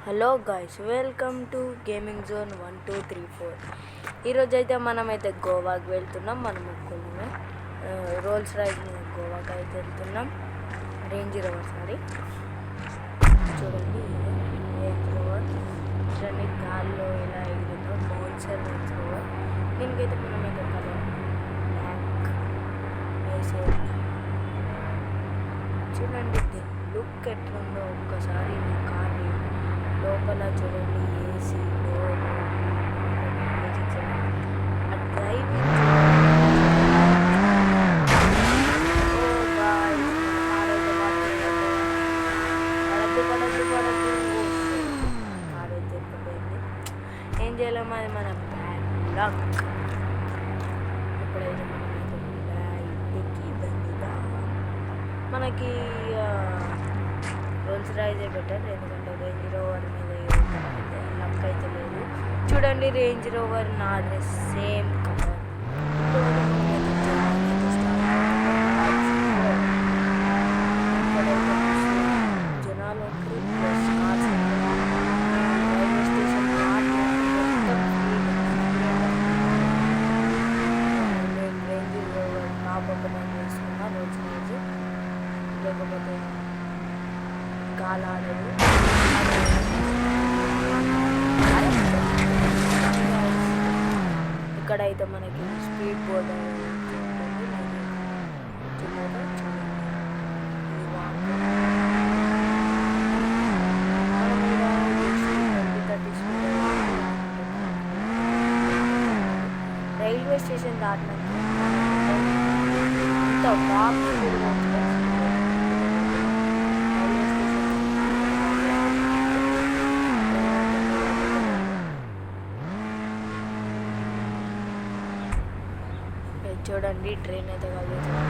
Hello guys, welcome to gaming zone 1234. ఈరోజు అయితే మనమైతే గోవాకి వెళ్తున్నాం. మనం ఒక్కళ్ళమే రోల్స్ రాయిస్ మీద గోవాకి అయితే వెళ్తున్నాం. రేంజ్ రోవర్ చూడండి, రేంజ్ రోవర్ చూడండి గాల్లో ఎలా ఎగిరిందో. మౌన్సర్ రేంజ్ రోవర్ దీనికైతే మనమైతే కలర్ బ్లాక్ వేసేది. చూడండి దీని లుక్ ఎట్లుందో ఒక్కసారి కార్ని లోపల చూడండి. ఏసీ డ్రైవింగ్ కార్ అయితే ఎక్కిపోయింది. ఏం చేయలేము, అది మన బ్యాడ్ లక్. ఎప్పుడైతే మనకి రోల్స్ రాయిసే బెటర్, ఎందుకంటే రేంజ్ రోవర్ మీద లక్ అయితే లేదు. చూడండి రేంజ్ రోవర్ నాది సేమ్ కలర్. జనాలు plus cars railway station range rover నా పక్కన వేసుకున్నా రోల్స్ రాయిస్, లేకపోతే గాలాడదు. ఇక్కడైతే మనకి స్పీడ్ బోర్డ్ ఉంటుంది. రైల్వే స్టేషన్ దాటినాక ఇంత వాక్ చూడండి. ట్రైన్ అయితే కలుగుతుంది.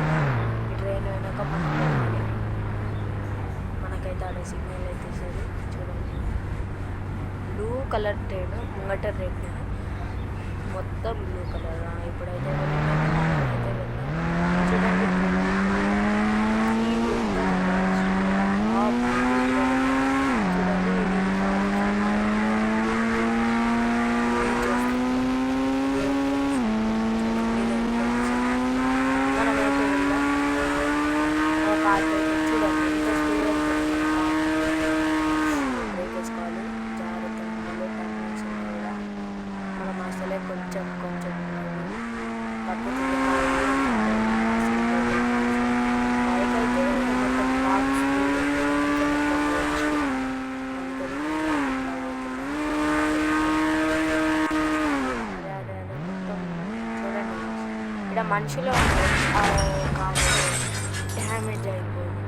ఈ ట్రైన్ అయినాక మనకైతే ఆడ సిగ్నల్ అయితే ఇస్తుంది. చూడండి బ్లూ కలర్ ట్రైన్, ముంగట రెడ్, మొత్తం బ్లూ కలర్. ఇప్పుడైతే చూడండి చూడండి ఎంత స్పీడ్ బ్రేక్ వేసుకోవాలి. జాగ్రత్తగా కూడా మనం అసలే కొంచెం తప్పుతుంది. బైక్ అయితే మొత్తం టాప్ స్పీడ్ మొత్తం చూడండి. ఇక్కడ మనుషులు డ్యామేజ్ అయిపోయింది.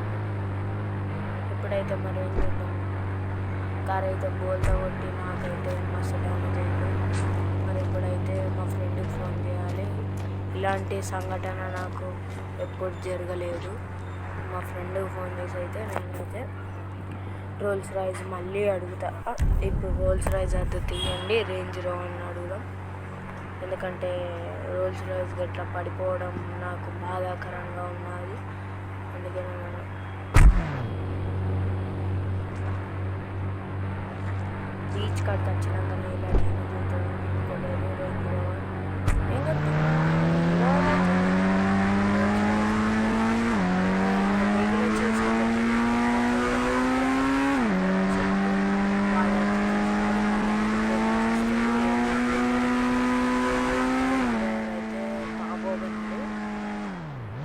ఎప్పుడైతే మరి ఏం చేద్దాం, కార్ అయితే బోల్తా కొట్టి నాకైతే మస్తు డ్యామేజ్ అయిపోయింది. మరి ఇప్పుడైతే మా ఫ్రెండ్కి ఫోన్ చేయాలి. ఇలాంటి సంఘటన నాకు ఎప్పుడు జరగలేదు. మా ఫ్రెండ్కి ఫోన్ చేసి అయితే నేనైతే రోల్స్ రాయిస్ మళ్ళీ అడుగుతా. ఇప్పుడు రోల్స్ రాయిస్ అయితే తీయండి, రేంజ్ రోవర్ని అడుగుదాం. ఎందుకంటే రోల్స్ రాయిస్ గట్లా పడిపోవడం నాకు బాధాకరంగా ఉన్నది. అందుకని బీచ్ కాడికి వచ్చినాకనే ఇలా డ్యామేజ్ అవుతుంది అనుకోలేదు. రేంజ్ రోవర్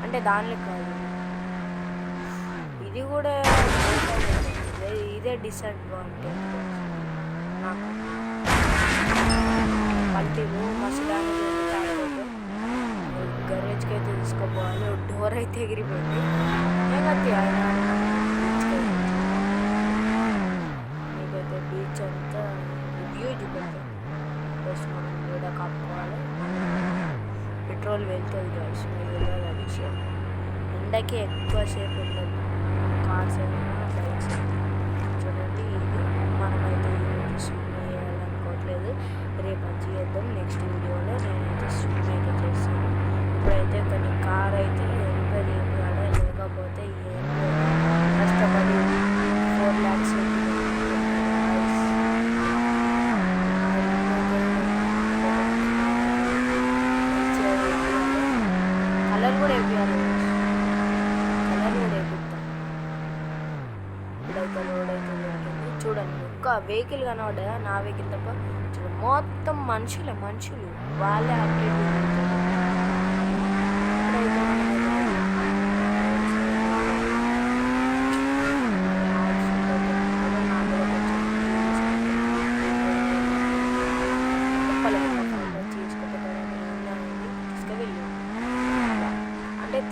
అంటే దానిలో కాదు, ఇది కూడా ఇదే డిసడ్వాంటేజ్ నాకు. పల్టీలు మస్తు డ్యామేజ్ అయితే గరేజ్కి అయితే తీసుకోపోవాలి. డోర్ అయితే ఎగిరిపోయింది. ఏమవుతుంది ఆయన మీకైతే బీచ్ అంతా వ్యూ చూపెట్టాం. ప్లస్ మనం కూడా కప్పుకోవాలి. పెట్రోల్ వెళ్తుంది గాయ్స్, మీకు తెలియదు ఆ విషయం. ఎండకి ఎక్కువసేపు ఉండదు కార్స్ అయినా బైక్స్ అయినా. చూడండి ఇది మనమైతే స్విమ్ చేయాలనుకోవట్లేదు, రేపు మంచి చేద్దాం. నెక్స్ట్ వీడియోలో నేనైతే స్విమ్ అయితే చేస్తాను. ఇప్పుడైతే కానీ కార్ అయితే రిపేర్ చేయాలి, లేకపోతే ఏం కష్టపడి 4 lakhs చూడండి ఒక్క వెహికల్ కనబడ్డా నా వెహికల్ తప్ప చూడండి మొత్తం మనుషులు వాళ్ళే అప్డేట్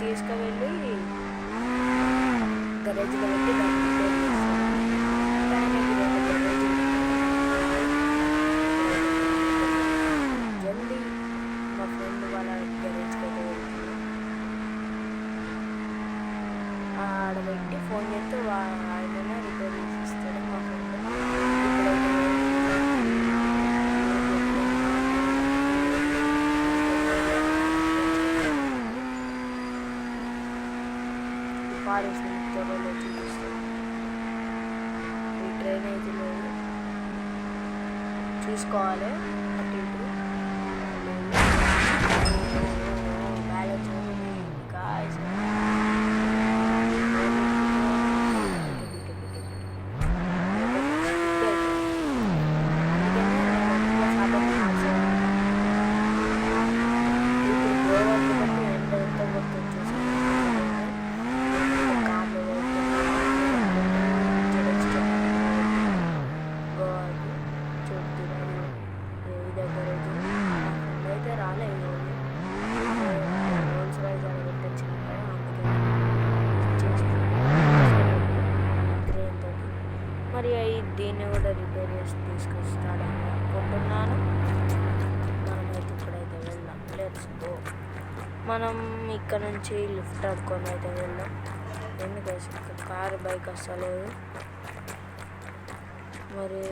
తీసుకువెళ్ళి గరేజ్లో పెట్టి దాన్ని రిపేర్ జల్దీ మా ఫ్రెండ్ వాళ్ళ గరేజ్కి అయితే వెళ్తుంది. ఆడబెట్టి ఫోన్ చేస్తే ఆయన రిపేర్ చేసి ఇస్తాడు మా ఫ్రెండ్. ఫారెస్ట్ త్వరలో చూపిస్తాం. ఈ ట్రైన్ అయితే లేదు, చూసుకోవాలి అటు ఇటు బ్యాలెన్స్ కాయస్ మరి దీన్ని కూడా రిపేర్ చేసి తీసుకొస్తాడని అనుకుంటున్నాను. మనమైతే ఇప్పుడైతే వెళ్దాం. Let's go. మనం ఇక్కడ నుంచి లిఫ్ట్ ఆడుకొని అయితే వెళ్దాం. ఎందుకంటే కారు బైక్ వస్తలేదు, మరి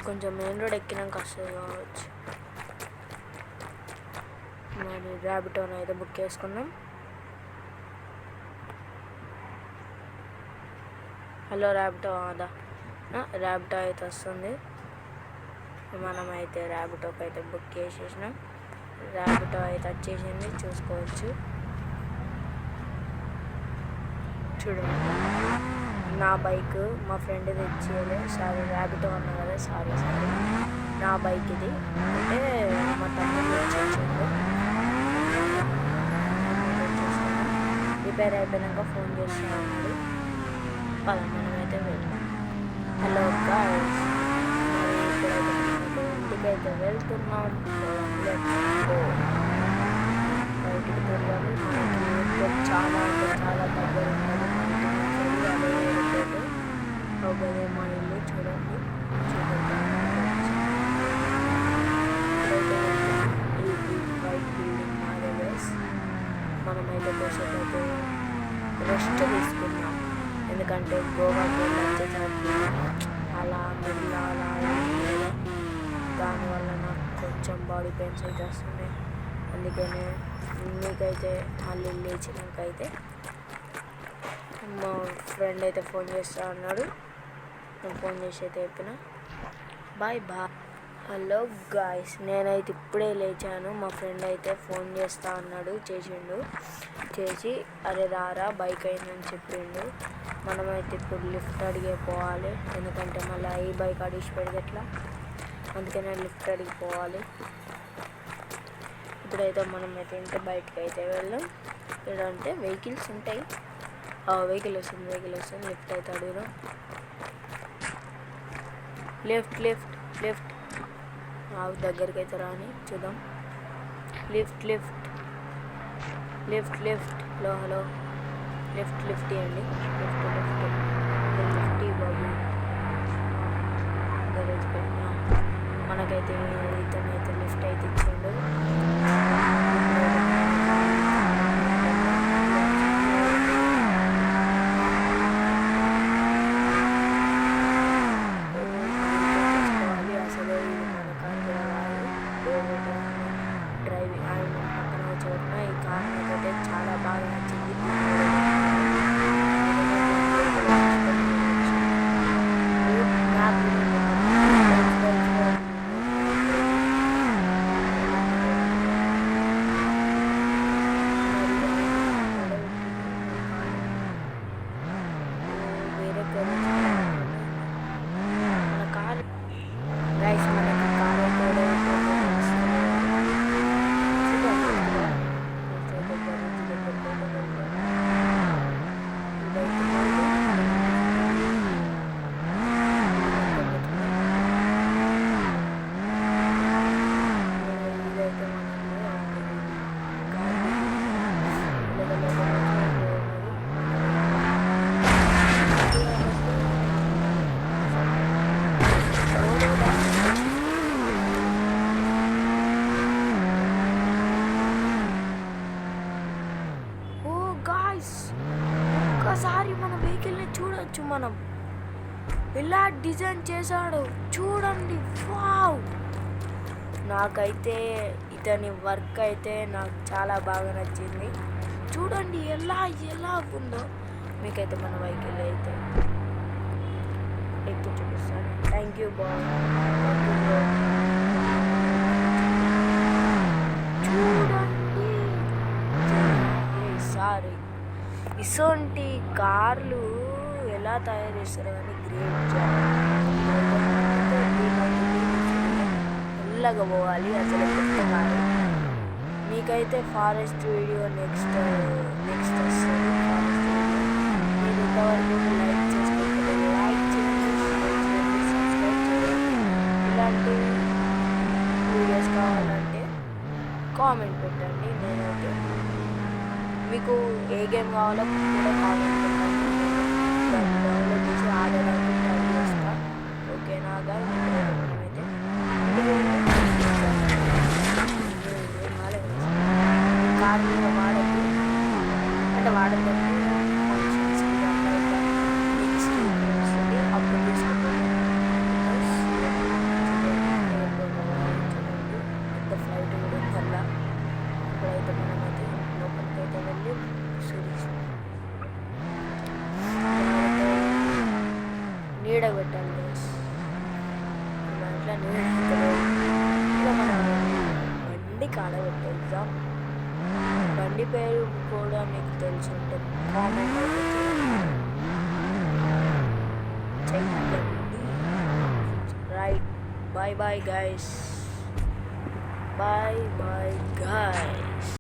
కొంచెం మెయిన్ రోడ్ ఎక్కినాక వస్తుంది కావచ్చు. మరి ర్యాబిటోని అయితే బుక్ చేసుకున్నాం. హలో ర్యాబిటో, అదా ర్యాబిటో అయితే వస్తుంది. మనమైతే ర్యాబిటోకి అయితే బుక్ చేసేసినాం. ర్యాబిటో అయితే వచ్చేసింది, చూసుకోవచ్చు. చూడండి నా బైక్ మా ఫ్రెండ్ తెచ్చేయలే, సారీ ర్యాబిటో అన్నా కదా, సారీ నా బైక్ ఇది. అంటే మా తమ్ముడు తెచ్చిండు. రిపేర్ అయిపోయినాక ఫోన్ చేస్తున్నాడు. మనమైతే వెళ్తాం. హలో గాయ్స్, మరి ఇప్పుడైతే ఇంటికైతే వెళ్తున్నాం. బయటికి తిరగాలి. మనకి చాలా అంటే చాలా దగ్గర ఉన్నది. అదే ఎయిర్పోర్ట్ ఒకదే మా ఇల్లు. చూడండి ఈ వైట్ బిల్డింగ్ మాదే గైస్. మనమైతే కోసేపైతే రెస్ట్ తీసుకున్నాం. ఎందుకంటే గోవాకి వెళ్ళి వచ్చేసరికి అలా మిడిల్ అలా దానివల్ల నాకు కొంచెం బాడీ పెయిన్స్ అయితే వస్తున్నాయి. అందుకనే మీకైతే మళ్ళీ లేచినాకైతే మా ఫ్రెండ్ అయితే ఫోన్ చేస్తా అన్నాడు. నేను ఫోన్ చేసి అయితే చెప్పిన బాయ్. హలో గాయ్స్, నేనైతే ఇప్పుడే లేచాను. మా ఫ్రెండ్ అయితే ఫోన్ చేస్తా అన్నాడు, చేసి అరే రారా బైక్ అయిందని చెప్పిండు. మనమైతే ఇప్పుడు లిఫ్ట్ అడిగే పోవాలి. ఎందుకంటే మళ్ళీ ఈ బైక్ అడిగి పెడితే ఎట్లా, అందుకనే లిఫ్ట్ అడిగి పోవాలి. ఇప్పుడైతే మనమైతే ఇంటి బయటకు అయితే వెళ్దాం. ఏంటంటే వెహికల్స్ ఉంటాయి. వెహికల్ వస్తుంది. లిఫ్ట్ అయితే అడుగుదాం. లెఫ్ట్ దగ్గరికి అయితే రాని చూద్దాం. లిఫ్ట్ హలో లిఫ్ట్ ఇవ్వండి. లిఫ్ట్ బాబు. గరేజ్ పెట్టినా మనకైతే ఇతనైతే లిఫ్ట్ అయితే ఇచ్చిండు. చాలా బాగా నచ్చింది. డిజైన్ చేశాడో చూడండి. వావ్! నాకైతే ఇతని వర్క్ అయితే నాకు చాలా బాగా నచ్చింది. చూడండి ఎలా ఉందో. మీకైతే మన వెహికల్ అయితే ఎక్కి చూపిస్తాను. థ్యాంక్ యూ చూడండి. సారీ, ఇసొంటి కార్లు ఎలా తయారు చేస్తారో కానీ గ్రేట్ జాబ్. మెల్లగా పోవాలి అసలు కొత్త కారు. మీకైతే ఫారెస్ట్ వీడియో నెక్స్ట్ వస్తుంది. ఫారెస్ట్ వీడియో మీరు ఇంతవరకు లైక్ చేసుకోకపోతే లైక్ చేయండి, షేర్ చేయండి, సబ్స్క్రైబ్ చేయండి. ఇలాంటి వీడియోస్ కావాలంటే కామెంట్ పెట్టండి. నేనైతే మీకు ఏ గేమ్ కావాలో కూడా కామెంట్ పెట్టండి. దాన్ని డౌన్లోడ్ చేసి ఆడడానికి ట్రై చేస్తా. ఓకేనా గాయ్స్? మనమైతే కార్ మీద వాడద్దు అంటే వాడద్దు ఫంక్షన్స్కి అట్లా ఇట్లా నెక్స్ట్ వస్తుంది అప్పుడు తీసుకుంటాను. పెద్ద ఫ్లైట్ కూడా ఉందల్లా. ఇప్పుడైతే మనమైతే లోపలికి అయితే వెళ్ళి నీడ పెట్టాలి గైస్. మన ఇంట్లో నీడ ఇంకా మన బండి కాడబెట్టేద్దాం. బండి పేరు కూడా మీకు తెలిసి ఉంటుంది. కామెంట్ అయితే చేయండి. Right, bye bye guys.